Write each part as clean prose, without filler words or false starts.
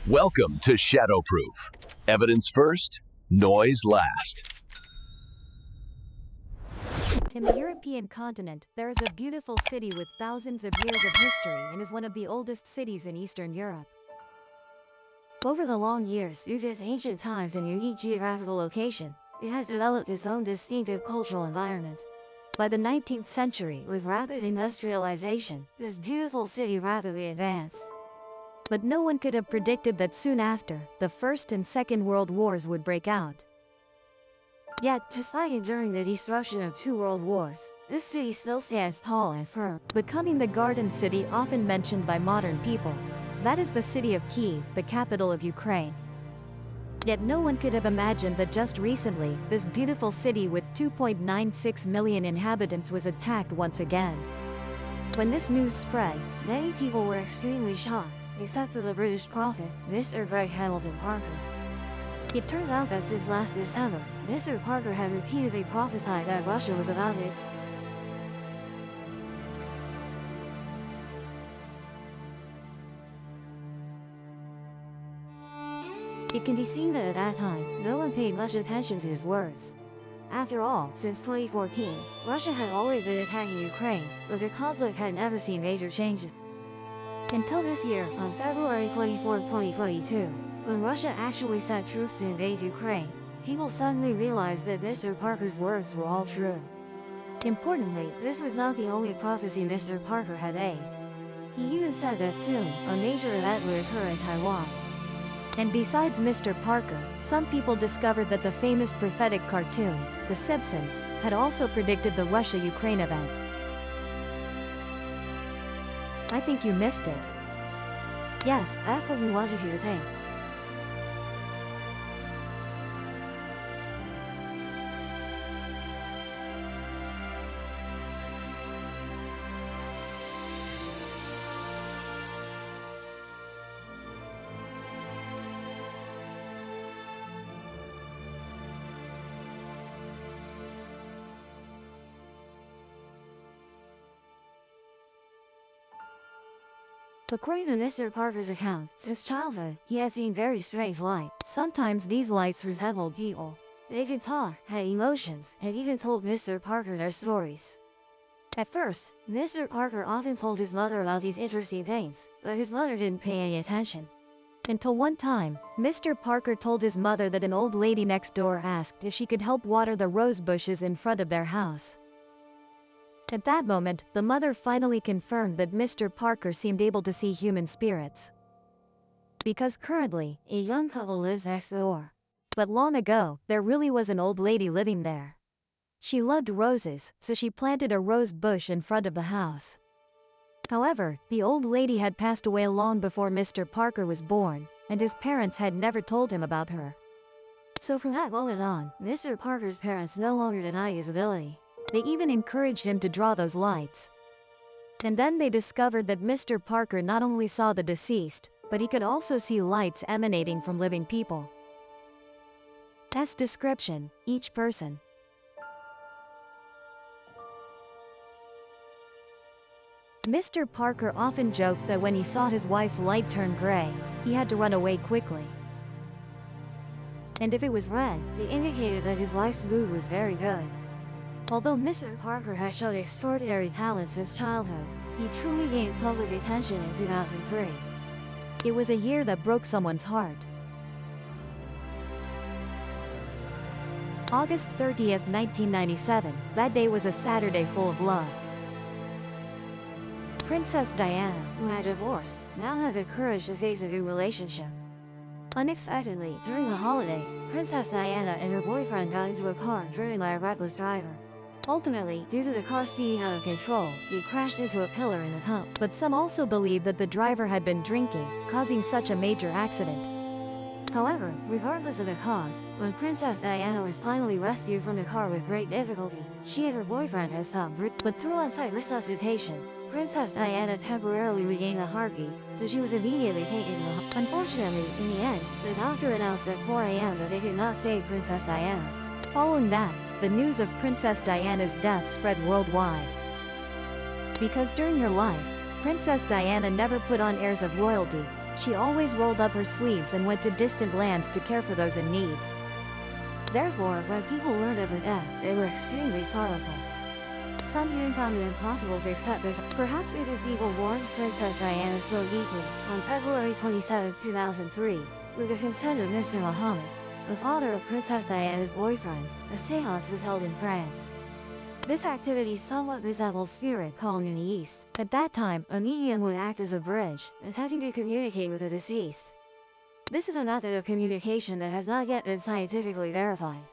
Welcome to Shadowproof. Evidence first, noise last. In the European continent, there is a beautiful city with thousands of years of history and is one of the oldest cities in Eastern Europe. Over the long years, due to its ancient times and unique geographical location, it has developed its own distinctive cultural environment. By the 19th century, with rapid industrialization, this beautiful city rapidly advanced. But no one could have predicted that soon after, the First and Second World Wars would break out. Yet, despite during the destruction of two world wars, this city still stands tall and firm, becoming the Garden City often mentioned by modern people. That is the city of Kyiv, the capital of Ukraine. Yet no one could have imagined that just recently, this beautiful city with 2.96 million inhabitants was attacked once again. When this news spread, many people were extremely shocked, except for the British prophet, Mr. Greg Hamilton Parker. It turns out that since last December, Mr. Parker had repeatedly prophesied that Russia was about it. It can be seen that at that time, no one paid much attention to his words. After all, since 2014, Russia had always been attacking Ukraine, but the conflict had never seen major changes. Until this year, on February 24, 2022, when Russia actually sent troops to invade Ukraine, people suddenly realized that Mr. Parker's words were all true. Importantly, this was not the only prophecy Mr. Parker had made. He even said that soon, a major event would occur in Taiwan. And besides Mr. Parker, some people discovered that the famous prophetic cartoon, The Simpsons, had also predicted the Russia-Ukraine event. I think you missed it. Yes, that's what we wanted you to think. According to Mr. Parker's account, since childhood, he had seen very strange lights. Sometimes these lights resembled people. They could talk, had emotions, and even told Mr. Parker their stories. At first, Mr. Parker often told his mother about these interesting things, but his mother didn't pay any attention. Until one time, Mr. Parker told his mother that an old lady next door asked if she could help water the rose bushes in front of their house. At that moment, the mother finally confirmed that Mr. Parker seemed able to see human spirits. Because currently, a young couple lives next door. But long ago, there really was an old lady living there. She loved roses, so she planted a rose bush in front of the house. However, the old lady had passed away long before Mr. Parker was born, and his parents had never told him about her. So from that moment on, Mr. Parker's parents no longer denied his ability. They even encouraged him to draw those lights. And then they discovered that Mr. Parker not only saw the deceased, but he could also see lights emanating from living people. As description, each person. Mr. Parker often joked that when he saw his wife's light turn gray, he had to run away quickly. And if it was red, it indicated that his wife's mood was very good. Although Mr. Parker had shown extraordinary talent since childhood, he truly gained public attention in 2003. It was a year that broke someone's heart. August 30th, 1997, that day was a Saturday full of love. Princess Diana, who had divorced, now had the courage to face a new relationship. Unexpectedly, during the holiday, Princess Diana and her boyfriend got into a car driven by a reckless driver. Ultimately, due to the car speeding out of control, he crashed into a pillar in the tunnel. But some also believe that the driver had been drinking, causing such a major accident. However, regardless of the cause, when Princess Diana was finally rescued from the car with great difficulty, she and her boyfriend had stopped breathing. But through on-site resuscitation, Princess Diana temporarily regained a heartbeat, so she was immediately taken to the hospital. Unfortunately, in the end, the doctor announced at 4 a.m. that they could not save Princess Diana. Following that, the news of Princess Diana's death spread worldwide. Because during her life, Princess Diana never put on airs of royalty, She always rolled up her sleeves and went to distant lands to care for those in need. Therefore, when people learned of her death, they were extremely sorrowful. Some even found it impossible to accept this, perhaps because people warned Princess Diana so deeply. On February 27, 2003, with the consent of Mr. Muhammad, the father of Princess Diana's boyfriend, a séance was held in France. This activity somewhat resembles spirit calling in the East. At that time, a medium would act as a bridge, attempting to communicate with the deceased. This is a method of communication that has not yet been scientifically verified.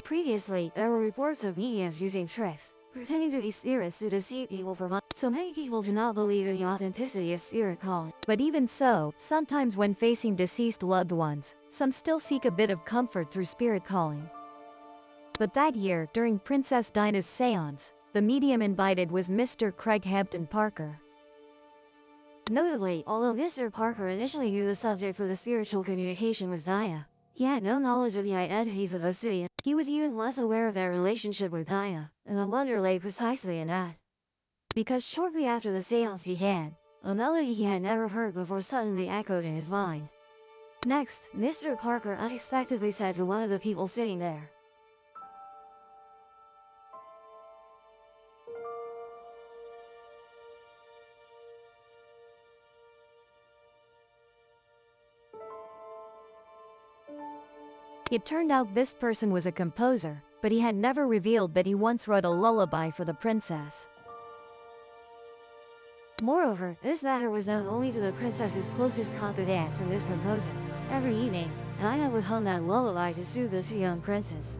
Previously, there were reports of mediums using tricks, pretending to be spirits to deceive people for money. So many people do not believe in the authenticity of spirit calling. But even so, sometimes when facing deceased loved ones, some still seek a bit of comfort through spirit calling. But that year, during Princess Diana's séance, the medium invited was Mr. Craig Hampton Parker. Notably, although Mr. Parker initially knew the subject for the spiritual communication was Diana, he had no knowledge of the identities of Obsidian. He was even less aware of their relationship with Diana, and the wonder lay precisely in that. Because shortly after the séance began, a melody he had never heard before suddenly echoed in his mind. Next, Mr. Parker unexpectedly said to one of the people sitting there, It turned out this person was a composer, but he had never revealed that he once wrote a lullaby for the princess. Moreover, this matter was known only to the princess's closest confidants and this composer. Every evening, Diana would hum that lullaby to soothe the young princess.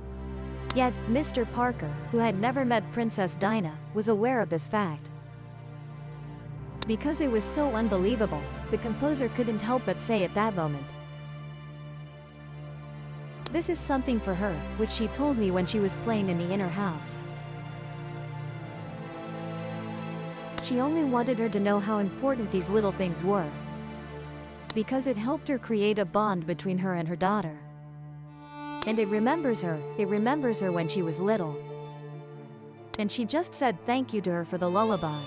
Yet, Mr. Parker, who had never met Princess Diana, was aware of this fact. Because it was so unbelievable, the composer couldn't help but say at that moment, "This is something for her, which she told me when she was playing in the inner house. She only wanted her to know how important these little things were, because it helped her create a bond between her and her daughter. And it remembers her when she was little. And she just said thank you to her for the lullaby."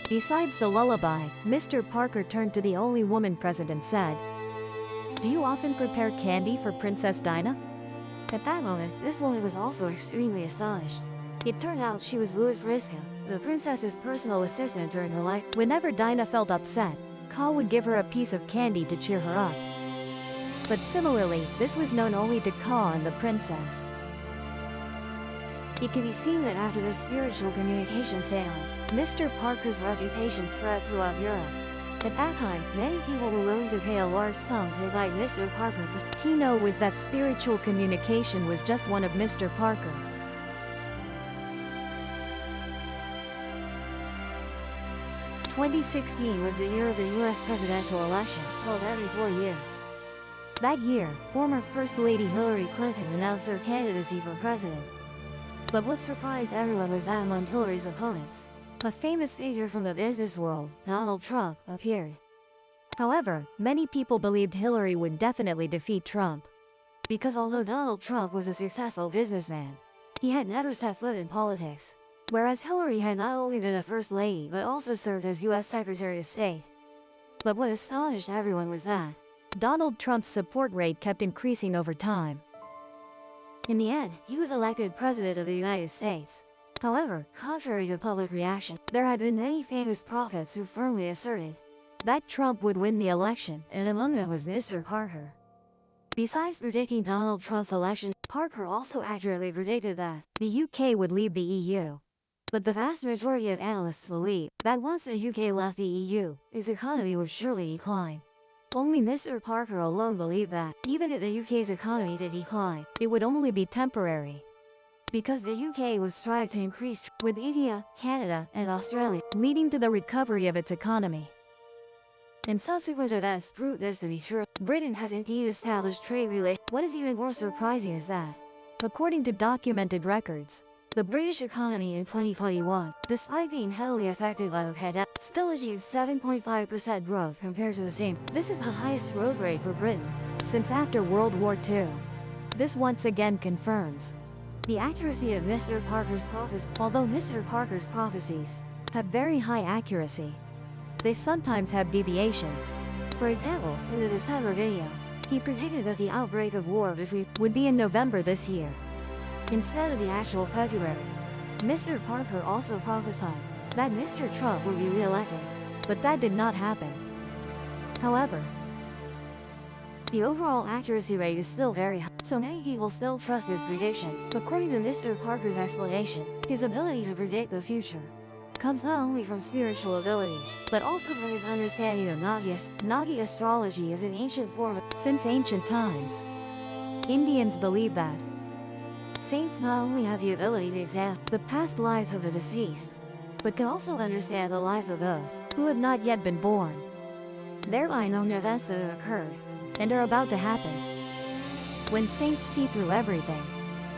Besides the lullaby, Mr. Parker turned to the only woman present and said, "Do you often prepare candy for Princess Diana?" At that moment, this woman was also extremely astonished. It turned out she was Louis Risca, the princess's personal assistant during her life. Whenever Diana felt upset, Ka would give her a piece of candy to cheer her up. But similarly, this was known only to Ka and the princess. It can be seen that after this spiritual communication seance, Mr. Parker's reputation spread throughout Europe. At that time, many people were willing to pay a large sum to invite Mr. Parker for. Tino was that spiritual communication was just one of Mr. Parker. "2016 was the year of the U.S. presidential election, held every 4 years. That year, former First Lady Hillary Clinton announced her candidacy for president. But what surprised everyone was that among Hillary's opponents, a famous figure from the business world, Donald Trump, appeared. However, many people believed Hillary would definitely defeat Trump. Because although Donald Trump was a successful businessman, he had never set foot in politics. Whereas Hillary had not only been a First Lady but also served as U.S. Secretary of State. But what astonished everyone was that Donald Trump's support rate kept increasing over time. In the end, he was elected President of the United States. However, contrary to public reaction, there had been many famous prophets who firmly asserted that Trump would win the election, and among them was Mr. Parker. Besides predicting Donald Trump's election, Parker also accurately predicted that the UK would leave the EU. But the vast majority of analysts believe that once the UK left the EU, its economy would surely decline. Only Mr. Parker alone believed that, even if the UK's economy did decline, it would only be temporary. Because the UK would strive to increase with India, Canada, and Australia, leading to the recovery of its economy. And subsequent events proved this to be true. Britain has indeed established trade relations. What is even more surprising is that, according to documented records, the British economy in 2021, despite being heavily affected by the pandemic, still achieved 7.5% growth compared to the same. This is the highest growth rate for Britain since after World War II. This once again confirms the accuracy of Mr. Parker's prophecies. Although Mr. Parker's prophecies have very high accuracy, they sometimes have deviations. For example, in the December video, he predicted that the outbreak of war between would be in November this year, instead of the actual February. Mr. Parker also prophesied that Mr. Trump would be re-elected, but that did not happen. However, the overall accuracy rate is still very high, so many people still trust his predictions. According to Mr. Parker's explanation, his ability to predict the future comes not only from spiritual abilities, but also from his understanding of Nagi. Nagi astrology is an ancient form since ancient times. Indians believe that saints not only have the ability to examine the past lives of the deceased, but can also understand the lives of those who have not yet been born, thereby knowing events that have occurred and are about to happen. When saints see through everything,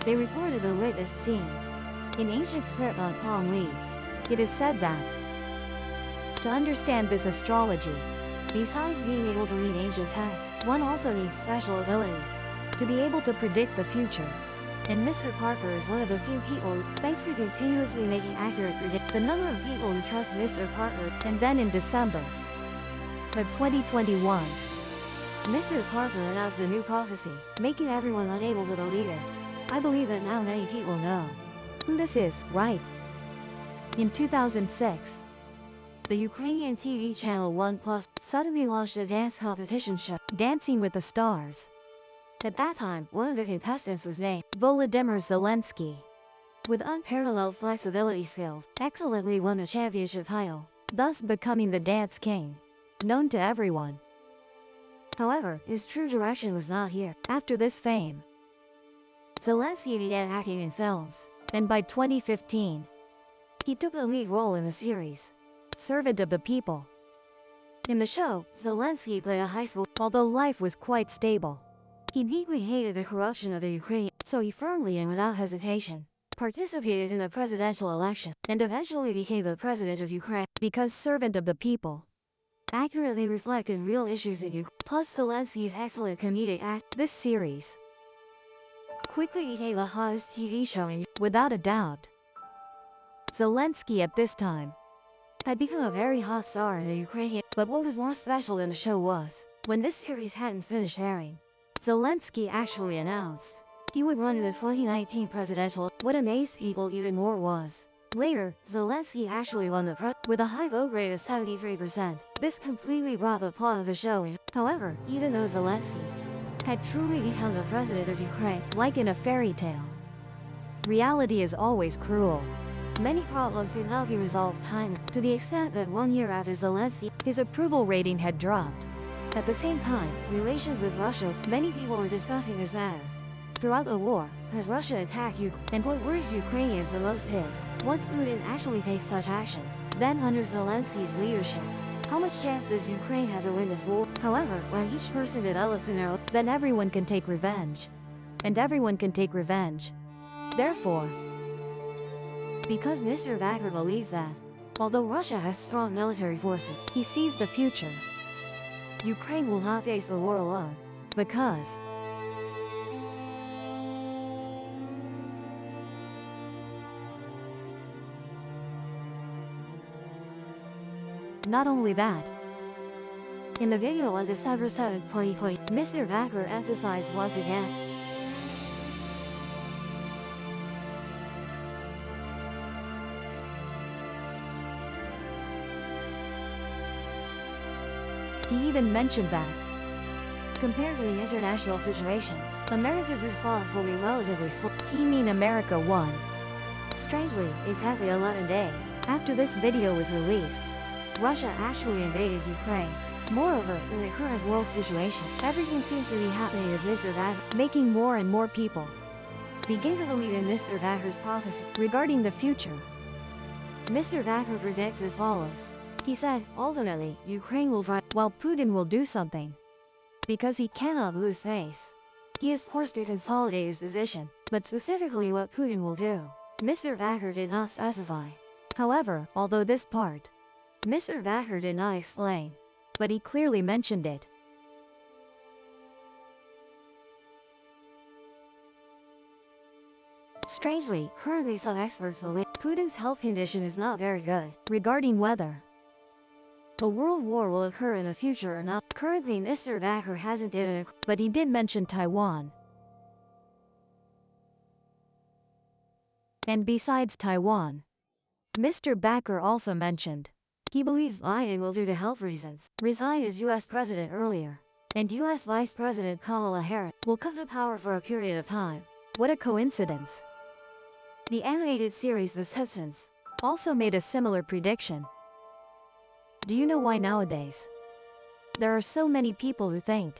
they reported the witnessed scenes in ancient script on palm leaves. It is said that to understand this astrology, besides being able to read ancient texts, one also needs special abilities to be able to predict the future. And Mr. Parker is one of the few people who, thanks to continuously making accurate predictions, the number of people who trust Mr. Parker. And then in December of 2021, Mr. Parker announced a new prophecy, making everyone unable to believe it. I believe that now many people know who this is, right? In 2006, the Ukrainian TV channel 1+ suddenly launched a dance competition show, Dancing with the Stars. At that time, one of the contestants was named Volodymyr Zelensky. With unparalleled flexibility skills, excellently won the championship title, thus becoming the dance king, known to everyone. However, his true direction was not here. After this fame, Zelensky began acting in films, and by 2015, he took the lead role in the series, Servant of the People. In the show, Zelensky played a high school, although life was quite stable. He deeply hated the corruption of the Ukraine, so he firmly and without hesitation participated in the presidential election, and eventually became the president of Ukraine, because Servant of the People accurately reflected real issues in Ukraine. Plus Zelensky's excellent comedic act, this series quickly became the hottest TV show in without a doubt. Zelensky at this time had become a very hot star in the Ukraine, but what was more special than the show was, when this series hadn't finished airing, Zelensky actually announced he would run in the 2019 presidential. What amazed people even more was, later, Zelensky actually won the with a high vote rate of 73%. This completely brought the plot of the show in. However, even though Zelensky had truly become the president of Ukraine, like in a fairy tale, reality is always cruel. Many problems could not be resolved timely, to the extent that 1 year after Zelensky, his approval rating had dropped. At the same time, relations with Russia, many people were discussing this matter. Throughout the war, has Russia attacked Ukraine? And what worries Ukrainians the most is, once Putin actually takes such action, then under Zelensky's leadership, how much chance does Ukraine have to win this war? However, when each person develops an arrow, then everyone can take revenge. And everyone can take revenge. Therefore, because Mr. Backer believes that, although Russia has strong military forces, he sees the future. Ukraine will not face the war alone, because not only that, in the video on December 7, 2020, Mr. Backer emphasized once again he even mentioned that, compared to the international situation, America's response will be relatively slow. Teaming America won. Strangely, exactly 11 days after this video was released, Russia actually invaded Ukraine. Moreover, in the current world situation, everything seems to be happening as Mr. Backer, making more and more people begin to believe in Mr. Backer's prophecy regarding the future. Mr. Backer predicts as follows. He said, ultimately, Ukraine will rise, while Putin will do something, because he cannot lose face. He is forced to consolidate his position, but specifically what Putin will do, Mr. Backer did not specify. However, although this part, Mr. Backer did not explain, but he clearly mentioned it. Strangely, currently some experts believe Putin's health condition is not very good regarding weather. A world war will occur in the future or not. Currently, Mr. Backer hasn't given a but he did mention Taiwan. And besides Taiwan, Mr. Backer also mentioned he believes Biden will, due to health reasons, resign as U.S. President earlier, and U.S. Vice President Kamala Harris will come to power for a period of time. What a coincidence. The animated series The Simpsons also made a similar prediction. Do you know why nowadays there are so many people who think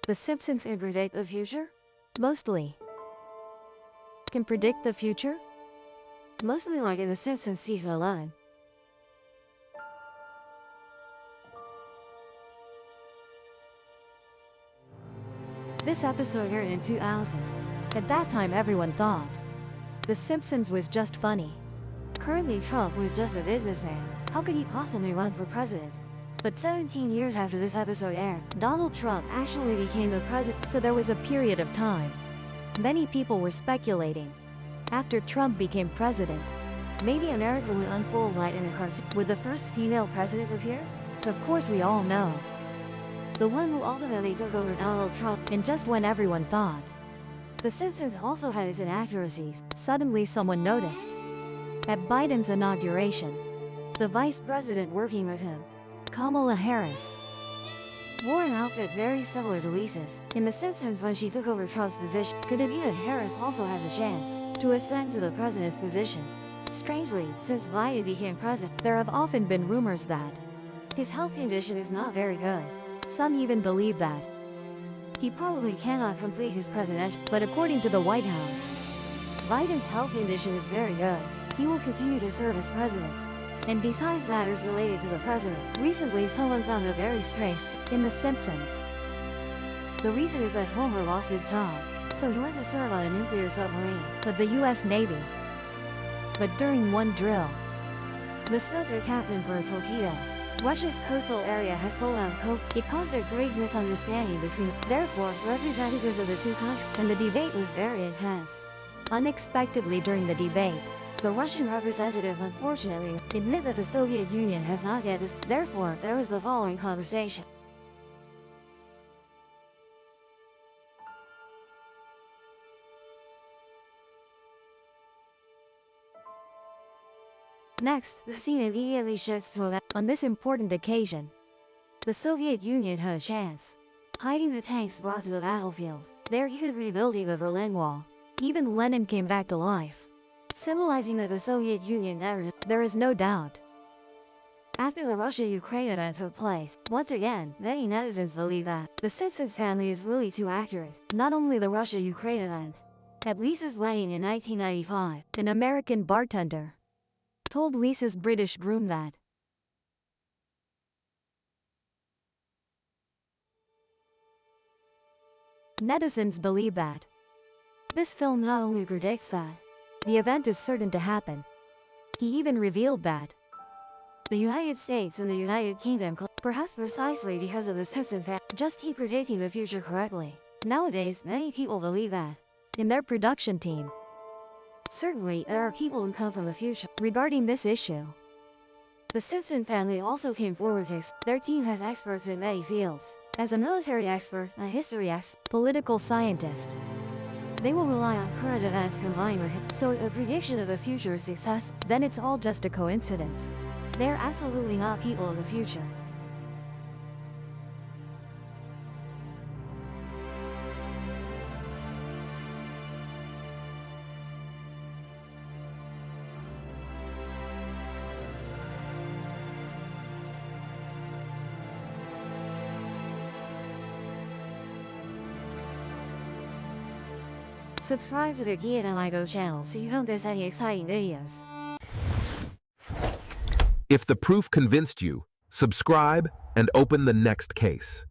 The Simpsons can predict the future? Mostly can predict the future? Mostly like in The Simpsons season 11. This episode aired in 2000. At that time everyone thought The Simpsons was just funny. Currently Trump was just a businessman. How could he possibly run for president? But 17 years after this episode aired, Donald Trump actually became the president. So there was a period of time many people were speculating, after Trump became president, maybe America would unfold like in a cartoon. Would the first female president appear? Of course we all know. The one who ultimately took over Donald Trump. And just when everyone thought The Simpsons also had its inaccuracies, suddenly someone noticed. At Biden's inauguration, the vice president working with him, Kamala Harris, wore an outfit very similar to Lisa's. In The Simpsons, when she took over Trump's position, could it be that Harris also has a chance to ascend to the president's position? Strangely, since Biden became president, there have often been rumors that his health condition is not very good. Some even believe that he probably cannot complete his presidency. But according to the White House, Biden's health condition is very good. He will continue to serve as president. And besides matters related to the president, recently someone found a very strange in The Simpsons. The reason is that Homer lost his job, so he went to serve on a nuclear submarine with the U.S. Navy. But during one drill, mistook the captain for a torpedo. Russia's coastal area has sold out coke. It caused a great misunderstanding between, therefore, representatives of the two countries, and the debate was very intense. Unexpectedly during the debate, the Russian representative unfortunately admitted that the Soviet Union has not yet. Therefore, there was the following conversation. Next, the scene immediately shifts to that. On this important occasion, the Soviet Union had a chance. Hiding the tanks brought to the battlefield, there he could rebuild the Berlin Wall. Even Lenin came back to life, symbolizing that the Soviet Union never. There is no doubt. After the Russia-Ukraine event took place, once again, many netizens believe that the Simpsons family is really too accurate. Not only the Russia-Ukraine event. At Lisa's wedding in 1995, an American bartender told Lisa's British groom that netizens believe that this film not only predicts that the event is certain to happen, he even revealed that the United States and the United Kingdom, perhaps precisely because of the Simpson fact, just keep predicting the future correctly. Nowadays, many people believe that in their production team. Certainly, there are people who come from the future. Regarding this issue, the Simpson family also came forward to their team has experts in many fields. As a military expert, a history expert, political scientist, they will rely on current events combined with it. So if a prediction of the future is success, then it's all just a coincidence. They're absolutely not people of the future. Subscribe to the Gia and Igo channel so you don't miss any exciting videos. If the proof convinced you, subscribe and open the next case.